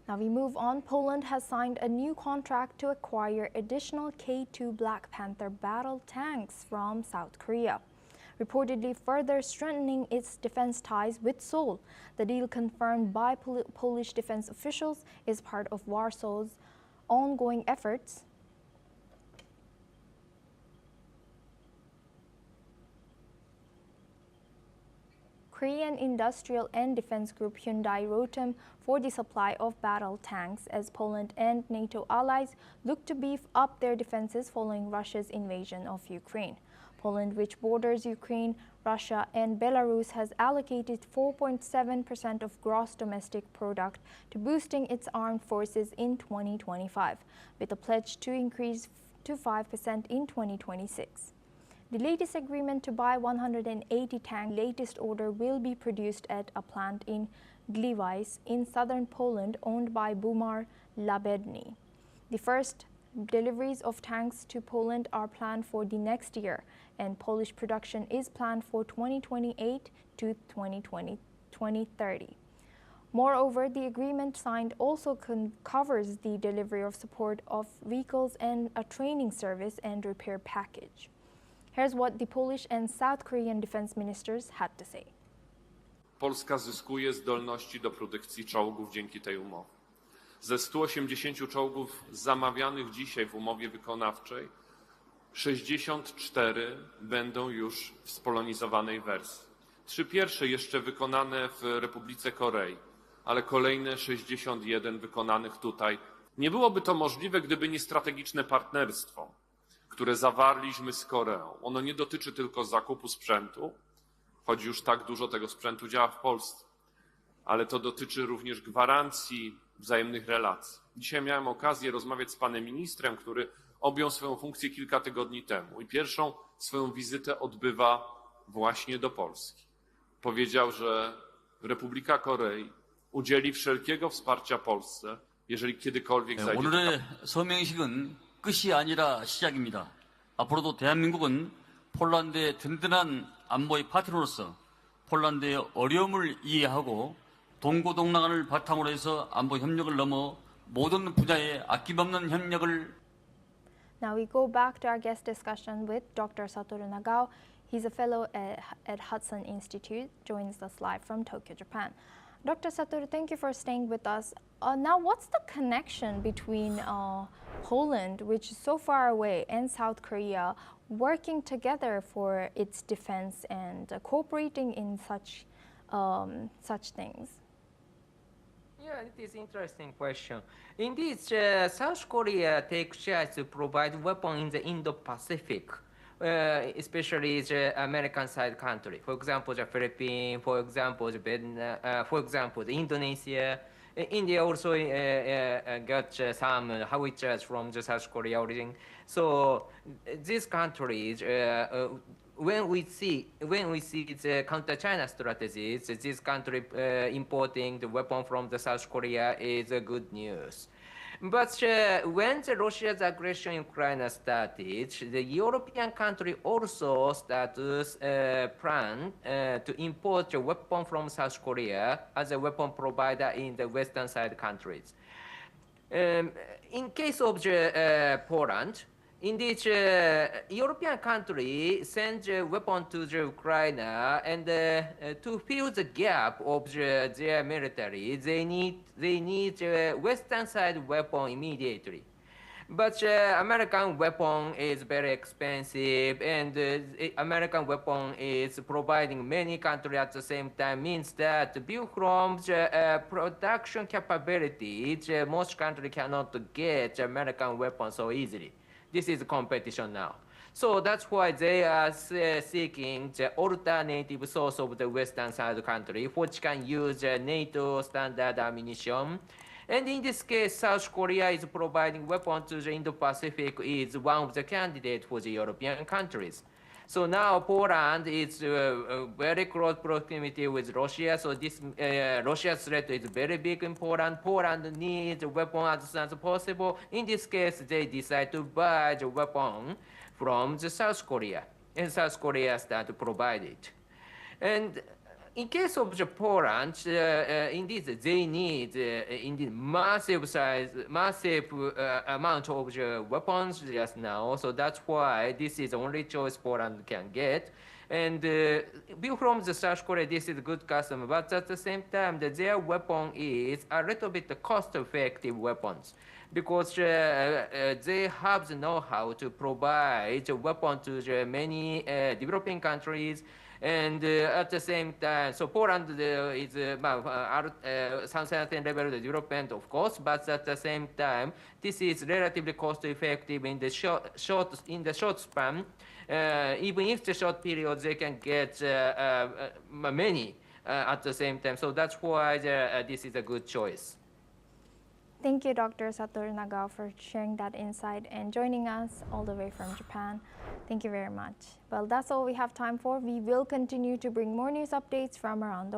Now we move on. Poland has signed a new contract to acquire additional K2 Black Panther battle tanks from South Korea, reportedly further strengthening its defense ties with Seoul. The deal, confirmed by Polish defense officials, is part of Warsaw's ongoing efforts Korean industrial and defense group Hyundai Rotem for the supply of battle tanks as Poland and NATO allies look to beef up their defenses following Russia's invasion of Ukraine. Poland, which borders Ukraine, Russia, and Belarus, has allocated 4.7% of gross domestic product to boosting its armed forces in 2025, with a pledge to increase to 5% in 2026. The latest agreement to buy 180 tanks, latest order will be produced at a plant in Gliwice in southern Poland owned by Bumar Labedny. The first deliveries of tanks to Poland are planned for the next year, and Polish production is planned for 2028 to 2030. Moreover, the agreement signed also covers the delivery of support of vehicles and a training service and repair package. Here's what the Polish and South Korean defense ministers had to say. Polska zyskuje zdolności do produkcji czołgów dzięki tej umowie. Ze 180 czołgów zamawianych dzisiaj w umowie wykonawczej, 64 będą już w spolonizowanej wersji. 3 pierwsze jeszcze wykonane w Republice Korei, ale kolejne 61 wykonanych tutaj. Nie byłoby to możliwe, gdyby nie strategiczne partnerstwo, które zawarliśmy z Koreą. Ono nie dotyczy tylko zakupu sprzętu, choć już tak dużo tego sprzętu działa w Polsce, ale to dotyczy również gwarancji wzajemnych relacji. Dzisiaj miałem okazję rozmawiać z panem ministrem, który objął swoją funkcję kilka tygodni temu i pierwszą swoją wizytę odbywa właśnie do Polski. Powiedział, że Republika Korei udzieli wszelkiego wsparcia Polsce, jeżeli kiedykolwiek zajdzie. 오늘의 서명식은 끝이 아니라 시작입니다. 앞으로도 대한민국은 폴란드의 든든한 안보의 파트너로서 폴란드의 어려움을 이해하고 동고동락을 바탕으로 해서 안보 협력을 넘어 모든 분야에 아낌없는 협력을. Now we go back to our guest discussion with Dr. Satoru Nagao. He's a fellow at Hudson Institute, joins us live from Tokyo, Japan. Dr. Satoru, thank you for staying with us. Now, what's the connection between Poland, which is so far away, and South Korea working together for its defense and cooperating in such things? Yeah, it is an interesting question. Indeed, South Korea takes shares to provide weapons in the Indo-Pacific, especially the American side country. For example, the Philippines, for example, the Vietnam, for example, the Indonesia. India also got some howitzers from the South Korea origin. So these countries, when we see the counter-China strategies, this country importing the weapon from the South Korea is good news. But when the Russia's aggression in Ukraine started, the European country also started plan to import a weapon from South Korea as a weapon provider in the western side countries. In case of Poland, indeed, European country sends a weapon to the Ukraine, and to fill the gap of their military, they need a western side weapon immediately. But American weapon is very expensive, and American weapon is providing many countries at the same time, means that view from the production capability, most countries cannot get American weapons so easily. This is competition now. So that's why they are seeking the alternative source of the western side country, which can use NATO standard ammunition. And in this case, South Korea is providing weapons to the Indo-Pacific, is one of the candidates for the European countries. So now Poland is very close proximity with Russia, so this Russia's threat is very big in Poland. Poland needs a weapon as soon as possible. In this case, they decide to buy the weapon from the South Korea, and South Korea start to provide it. And in case of Poland, indeed they need indeed massive amount of weapons just now. So that's why this is the only choice Poland can get. And view from the South Korea, this is a good customer, but at the same time, their weapon is a little bit cost-effective weapons because they have the know-how to provide a weapon to the many developing countries. And at the same time, so Poland is some certain level of development, of course, but at the same time, this is relatively cost-effective in the short span. Even if the short period, they can get many at the same time. So that's why this is a good choice. Thank you, Dr. Satoru Nagao, for sharing that insight and joining us all the way from Japan. Thank you very much. Well, that's all we have time for. We will continue to bring more news updates from around the world.